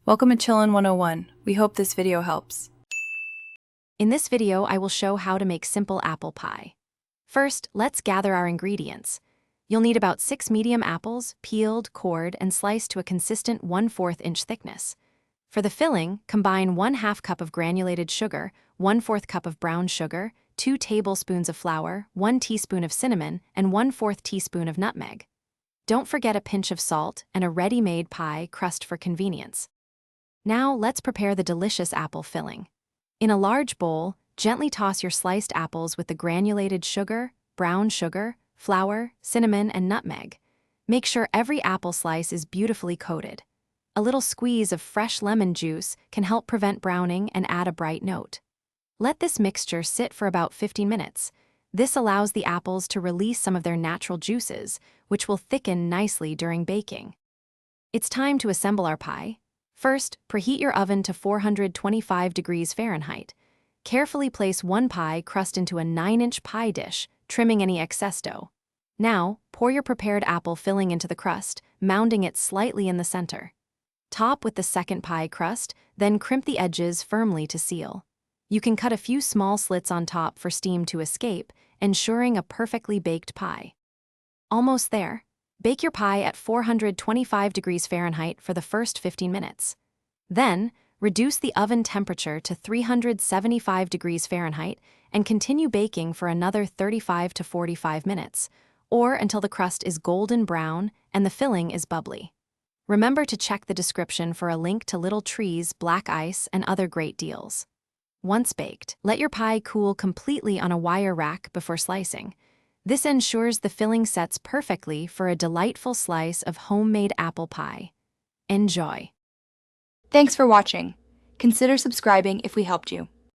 Welcome to Chillin' 101. We hope this video helps. In this video, I will show how to make simple apple pie. First, let's gather our ingredients. You'll need about 6 medium apples, peeled, cored, and sliced to a consistent 1/4 inch thickness. For the filling, combine 1/2 cup of granulated sugar, 1/4 cup of brown sugar, 2 tablespoons of flour, 1 teaspoon of cinnamon, and 1/4 teaspoon of nutmeg. Don't forget a pinch of salt and a ready-made pie crust for convenience. Now let's prepare the delicious apple filling. In a large bowl, gently toss your sliced apples with the granulated sugar, brown sugar, flour, cinnamon, and nutmeg. Make sure every apple slice is beautifully coated. A little squeeze of fresh lemon juice can help prevent browning and add a bright note. Let this mixture sit for about 15 minutes. This allows the apples to release some of their natural juices, which will thicken nicely during baking. It's time to assemble our pie. First, preheat your oven to 425 degrees Fahrenheit. Carefully place one pie crust into a 9-inch pie dish, trimming any excess dough. Now, pour your prepared apple filling into the crust, mounding it slightly in the center. Top with the second pie crust, then crimp the edges firmly to seal. You can cut a few small slits on top for steam to escape, ensuring a perfectly baked pie. Almost there. Bake your pie at 425 degrees Fahrenheit for the first 15 minutes. Then, reduce the oven temperature to 375 degrees Fahrenheit and continue baking for another 35 to 45 minutes, or until the crust is golden brown and the filling is bubbly. Remember to check the description for a link to Little Tree's black ice and other great deals. Once baked, let your pie cool completely on a wire rack before slicing. This ensures the filling sets perfectly for a delightful slice of homemade apple pie. Enjoy! Thanks for watching. Consider subscribing if we helped you.